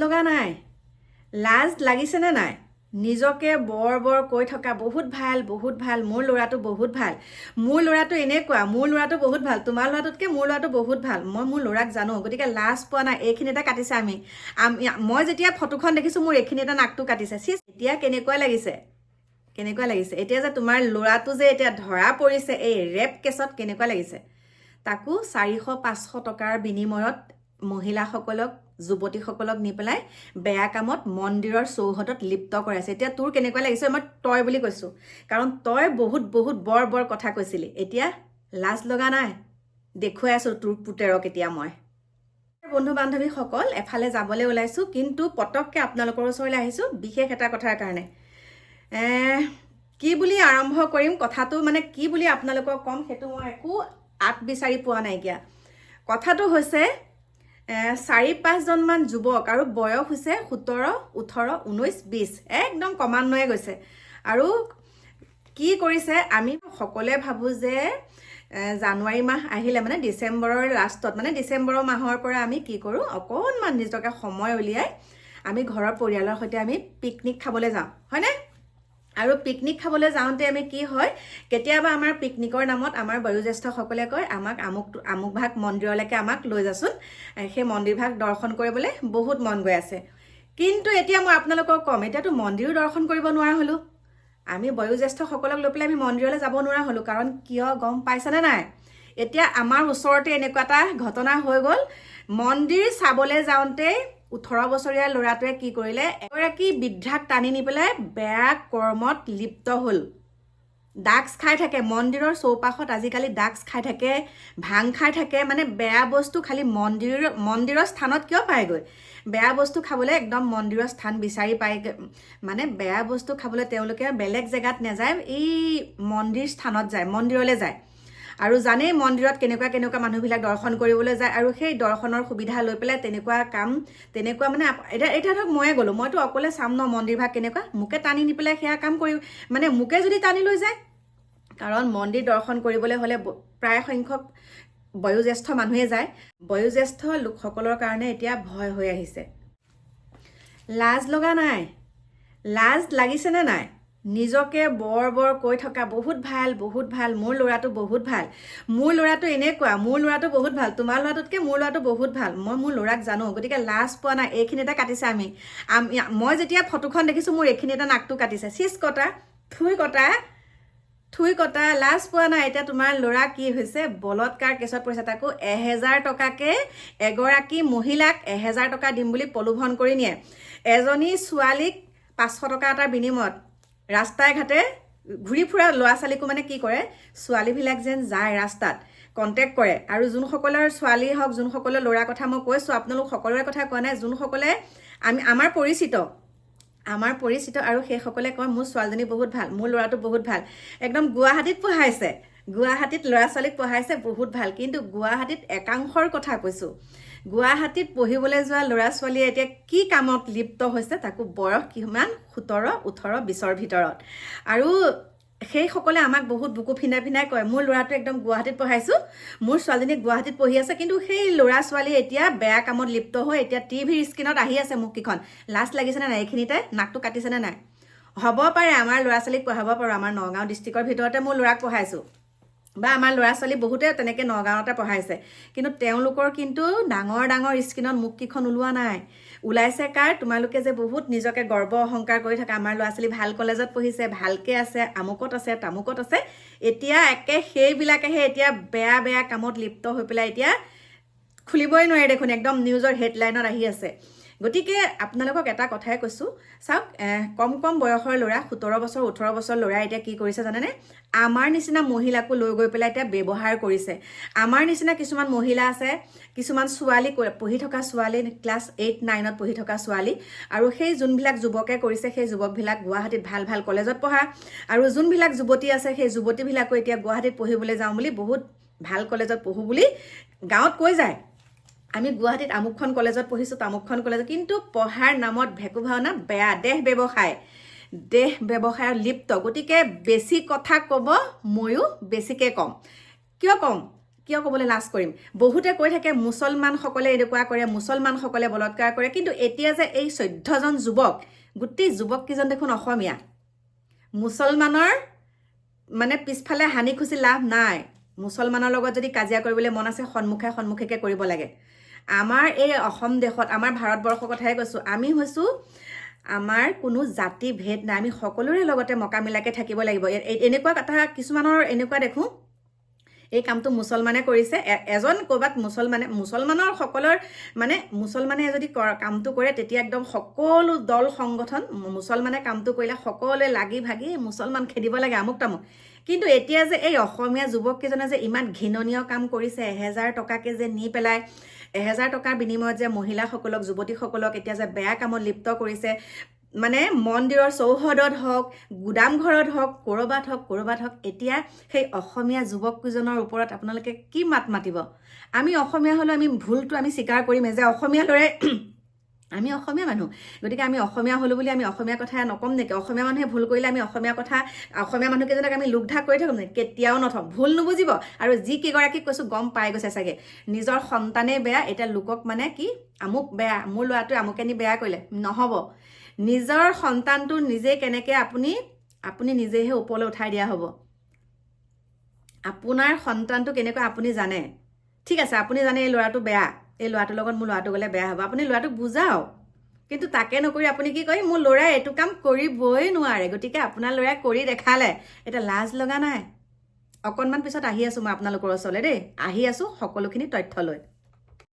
লগা নাই? লাজ লাগিছেনে নাই? নিজকে বৰ বৰ কৈ থকা বহুত ভাল মোৰ ল'ৰাটো বহুত ভাল, মোৰ ল'ৰাটো এনেকুৱা, মোৰ ল'ৰাটো বহুত ভাল, তোমাৰ ল'ৰাটোতকৈ মোৰ ল'ৰাটো বহুত ভাল, মই মোৰ ল'ৰাক জানো, গতিকে লাজ পোৱা নাই। এইখিনিতে কাটিছে মই যেতিয়া ফটোখন দেখিছোঁ মোৰ এইখিনিতে নাকটো কাটিছে। এতিয়া কেনেকুৱা লাগিছে এতিয়া যে তোমাৰ ল'ৰাটো যে এতিয়া ধৰা পৰিছে এই ৰেপ কেছত, কেনেকুৱা লাগিছে? তাকো 400-500 টকাৰ বিনিময়ত মহিলাসকলক, যুৱতীসকলক নি পেলাই বেয়া কামত মন্দিৰৰ চৌহদত লিপ্ত কৰাইছে। এতিয়া তোৰ কেনেকুৱা লাগিছে? মই তই বুলি কৈছোঁ, কাৰণ তই বহুত বৰ কথা কৈছিলি। এতিয়া লাজ লগা নাই? দেখুৱাই আছোঁ তোৰ পুতেৰক এতিয়া মই। বন্ধু বান্ধৱীসকল, এফালে যাবলৈ ওলাইছোঁ, কিন্তু পটককৈ আপোনালোকৰ ওচৰলৈ আহিছোঁ বিশেষ এটা কথাৰ কাৰণে। কি বুলি আৰম্ভ কৰিম কথাটো, মানে কি বুলি আপোনালোকক ক'ম, সেইটো মই একো বিচাৰি পোৱা নাইকিয়া। কথাটো হৈছে 4-5জনমান যুৱক, আৰু বয়স হৈছে 17, 18, 19, 20, একদম ক্ৰমান্বয়ে গৈছে। আৰু কি কৰিছে, আমি সকলোৱে ভাবোঁ যে জানুৱাৰী মাহ আহিলে মানে ডিচেম্বৰৰ লাষ্টত, মানে ডিচেম্বৰৰ মাহৰ পৰা আমি কি কৰোঁ, অকণমান নিজকে সময় উলিয়াই আমি ঘৰৰ পৰিয়ালৰ সৈতে আমি পিকনিক খাবলৈ যাওঁ, হয়নে? আৰু পিকনিক খাবলৈ যাওঁতে আমি কি হয়, কেতিয়াবা আমাৰ পিকনিকৰ নামত আমাৰ বয়োজ্যেষ্ঠসকলে কয় আমাক আমুক ভাগ মন্দিৰলৈকে আমাক লৈ যাচোন, সেই মন্দিৰভাগ দৰ্শন কৰিবলৈ বহুত মন গৈ আছে। কিন্তু এতিয়া মই আপোনালোকক ক'ম, এতিয়াতো মন্দিৰো দৰ্শন কৰিব নোৱাৰা হ'লোঁ। আমি বয়োজ্যেষ্ঠসকলক লৈ পেলাই আমি মন্দিৰলৈ যাব নোৱাৰা হ'লোঁ। কাৰণ কিয় গম পাইছেনে নাই? এতিয়া আমাৰ ওচৰতে এনেকুৱা এটা ঘটনা হৈ গ'ল। মন্দিৰ চাবলৈ যাওঁতে 18 বছৰীয়া ল'ৰাটোৱে কি কৰিলে, এগৰাকী বৃদ্ধাক টানি নি পেলাই বেয়া কৰ্মত লিপ্ত হ'ল। ড্ৰাগছ খাই থাকে, মন্দিৰৰ চৌপাশত আজিকালি ড্ৰাগছ খাই থাকে, ভাং খাই থাকে, মানে বেয়া বস্তু খালি মন্দিৰৰ স্থানত কিয় পায়গৈ? বেয়া বস্তু খাবলৈ একদম মন্দিৰৰ স্থান বিচাৰি পায়গৈ, মানে বেয়া বস্তু খাবলৈ তেওঁলোকে বেলেগ জেগাত নাযায়, এই মন্দিৰ স্থানত যায়, মন্দিৰলৈ যায়। আৰু জানেই মন্দিৰত কেনেকুৱা মানুহবিলাক দৰ্শন কৰিবলৈ যায়, আৰু সেই দৰ্শনৰ সুবিধা লৈ পেলাই তেনেকুৱা মানে এতিয়া ধৰক ময়ে গ'লোঁ, মইতো অকলে চাম ন মন্দিৰভাগ কেনেকুৱা, মোকে টানি নি পেলাই সেয়া কাম কৰি, মানে মোকে যদি টানি লৈ যায়, কাৰণ মন্দিৰ দৰ্শন কৰিবলৈ হ'লে প্ৰায় সংখ্যক বয়োজ্যেষ্ঠ মানুহে যায়। বয়োজ্যেষ্ঠ লোকসকলৰ কাৰণে এতিয়া ভয় হৈ আহিছে। লাজ লগা নাই? লাজ লাগিছেনে নাই? নিজকে বৰ কৈ থকা বহুত ভাল মোৰ ল'ৰাটো বহুত ভাল, মোৰ ল'ৰাটো এনেকুৱা, মোৰ ল'ৰাটো বহুত ভাল, তোমাৰ ল'ৰাটোতকৈ মোৰ ল'ৰাটো বহুত ভাল, মই মোৰ ল'ৰাক জানো, গতিকে লাজ পোৱা নাই। এইখিনিতে কাটিছে মই যেতিয়া ফটোখন দেখিছোঁ মোৰ এইখিনিতে নাকটো কাটিছে। থুই কটা, লাজ পোৱা নাই? এতিয়া তোমাৰ ল'ৰা কি হৈছে, বলৎকাৰ কেছত পৰিছে, তাকো 1000 টকাকে এগৰাকী মহিলাক 1000 টকা দিম বুলি প্ৰলোভন কৰি নিয়ে। এজনী ছোৱালীক 500 টকা এটাৰ বিনিময়ত ৰাস্তাই ঘাটে ঘূৰি ফুৰা ল'ৰা ছোৱালীকো মানে কি কৰে, ছোৱালীবিলাক যেন যায় ৰাস্তাত কণ্টেক্ট কৰে। আৰু যোনসকলৰ ছোৱালী হওক, যোনসকলৰ ল'ৰাৰ কথা মই কৈছোঁ, আপোনালোক সকলোৰে কথা কোৱা নাই, যোনসকলে আমাৰ পৰিচিত আৰু সেইসকলে কয় মোৰ ছোৱালীজনী বহুত ভাল, মোৰ ল'ৰাটো বহুত ভাল, একদম গুৱাহাটীত পঢ়াইছে, গুৱাহাটীত ল'ৰা ছোৱালীক পঢ়াইছে বহুত ভাল। কিন্তু গুৱাহাটীত একাংশৰ কথা কৈছোঁ, গুৱাহাটীত পঢ়িবলৈ যোৱা ল'ৰা ছোৱালীয়ে এতিয়া কি কামত লিপ্ত হৈছে, তাকো বয়স কিমান, 17, 18, 20ৰ ভিতৰত। আৰু সেইসকলে আমাক বহুত বুকু ফিনাই কয় মোৰ ল'ৰাটো একদম গুৱাহাটীত পঢ়াইছোঁ, মোৰ ছোৱালীজনী গুৱাহাটীত পঢ়ি আছে। কিন্তু সেই ল'ৰা ছোৱালী এতিয়া বেয়া কামত লিপ্ত হৈ এতিয়া টিভিৰ স্ক্ৰীণত আহি আছে মুখকেইখন। লাজ লাগিছেনে নাই? এইখিনিতে নাকটো কাটিছেনে নাই? হ'ব পাৰে আমাৰ ল'ৰা ছোৱালীক পঢ়াব পাৰোঁ, আমাৰ নগাঁও ডিষ্ট্ৰিক্টৰ ভিতৰতে মোৰ ল'ৰাক পঢ়াইছোঁ, বা আমাৰ ল'ৰা ছোৱালী বহুতে তেনেকৈ নগাঁৱতে পঢ়াইছে। কিন্তু তেওঁলোকৰ কিন্তু ডাঙৰ স্ক্ৰীণত মুখকেইখন ওলোৱা নাই। ওলাইছে কাৰ? তোমালোকে যে বহুত নিজকে গৰ্ব অহংকাৰ কৰি থাকা, আমাৰ ল'ৰা ছোৱালী ভাল কলেজত পঢ়িছে, ভালকৈ আছে, আমুকত আছে, তামুকত আছে। এতিয়া সেইবিলাকেহে এতিয়া বেয়া কামত লিপ্ত হৈ পেলাই এতিয়া খুলিবই নোৱাৰে দেখোন, একদম নিউজৰ হেডলাইনত আহি আছে। গতিকে আপোনালোকক এটা কথাই কৈছোঁ, চাওক, কম বয়সৰ ল'ৰা, 17 বছৰ 18 বছৰ ল'ৰাই এতিয়া কি কৰিছে জানেনে? আমাৰ নিচিনা মহিলাকো লৈ গৈ পেলাই এতিয়া ব্যৱহাৰ কৰিছে। আমাৰ নিচিনা কিছুমান মহিলা আছে, কিছুমান ছোৱালী পঢ়ি থকা ছোৱালী, ক্লাছ 8, 9ত পঢ়ি থকা ছোৱালী, আৰু সেই যোনবিলাক যুৱকে কৰিছে সেই যুৱকবিলাক গুৱাহাটীত ভাল কলেজত পঢ়া, আৰু যোনবিলাক যুৱতী আছে সেই যুৱতীবিলাকো এতিয়া গুৱাহাটীত পঢ়িবলৈ যাওঁ বুলি, বহুত ভাল কলেজত পঢ়োঁ বুলি গাঁৱত কৈ যায়, আমি গুৱাহাটীত আমুকখন কলেজত পঢ়িছোঁ, তামুকখন কলেজত। কিন্তু পঢ়াৰ নামত ভেকু ভাওনা, বেয়া দেহ ব্যৱসায়ত লিপ্ত। গতিকে বেছি কথা ক'ব, ময়ো বেছিকৈ ক'ম। কিয় ক'ম? কিয় ক'বলৈ লাজ কৰিম বহুতে কৈ থাকে মুছলমানসকলে এনেকুৱা কৰে মুছলমানসকলে বলৎকাৰ কৰে কিন্তু এতিয়া যে এই 14জন যুৱক গোটেই যুৱককেইজন দেখোন অসমীয়া মুছলমানৰ মানে পিছফালে হানি খুচি লাভ নাই মুছলমানৰ লগত যদি কাজিয়া কৰিবলৈ মন আছে সন্মুখে কৰিব লাগে আমাৰ এই অসম দেশত আমাৰ ভাৰতবৰ্ষৰ কথাই কৈছোঁ আমি হৈছোঁ আমাৰ কোনো জাতি ভেদ নাই আমি সকলোৰে লগতে মকামিলাকে থাকিব লাগিব এনেকুৱা কথা কিছুমানৰ এনেকুৱা দেখোঁ এই কামটো মুছলমানে কৰিছে এজন ক'ৰবাত মুছলমানৰ সকলৰ মানে মুছলমানে যদি কামটো কৰে তেতিয়া একদম সকলো দল সংগঠন মুছলমানে কামটো কৰিলে সকলোৱে লাগি ভাগি মুছলমান খেদিব লাগে আমুক তামুক কিন্তু এতিয়া যে এই অসমীয়া যুৱককেইজনে যে ইমান ঘৃণনীয় কাম কৰিছে 1000 টকাকে যে নি পেলাই 1000 টকাৰ বিনিময়ত যে মহিলাসকলক যুৱতীসকলক এতিয়া যে বেয়া কামত লিপ্ত কৰিছে মানে মন্দিৰৰ চৌহদত হওক গুদাম ঘৰত হওক কৰবাত হওক এতিয়া সেই অসমীয়া যুৱককেইজনৰ ওপৰত আপোনালোকে কি মাত মাতিব আমি অসমীয়া হ'লে আমি ভুলটো আমি স্বীকাৰ কৰিমেই যে অসমীয়া ল'ৰাই আমি অসমীয়া মানুহ গতিকে আমি অসমীয়া হ'লো বুলি আমি অসমীয়া কথা নকম নেকি অসমীয়া মানুহে ভুল কৰিলে আমি অসমীয়া মানুহকেইজনক আমি লোকঢাক কৰি থাকোঁ নেকি কেতিয়াও নথম ভুল নুবুজিব আৰু যি কেইগৰাকীক কৈছোঁ গম পাই গৈছে চাগে নিজৰ সন্তানেই বেয়া এতিয়া লোকক মানে কি আমুক বেয়া মোৰ ল'ৰাটোৱে আমুকে নি বেয়া কৰিলে নহ'ব নিজৰ সন্তানটো নিজে কেনেকৈ আপুনি নিজেহে ওপৰলৈ উঠাই দিয়া হ'ব আপোনাৰ সন্তানটো কেনেকৈ আপুনি জানে ঠিক আছে আপুনি জানে এই ল'ৰাটো বেয়া এই ল'ৰাটোৰ লগত মোৰ ল'ৰাটো গ'লে বেয়া হ'ব আপুনি ল'ৰাটোক বুজাওক কিন্তু তাকে নকৰি আপুনি কি কয় মোৰ ল'ৰাই এইটো কাম কৰিবই নোৱাৰে গতিকে আপোনাৰ ল'ৰাই কৰি দেখালে এটা লাজ লগা নাই অকণমান পিছত আহি আছোঁ মই আপোনালোকৰ ওচৰলৈ দেই আহি আছোঁ সকলোখিনি তথ্য লৈ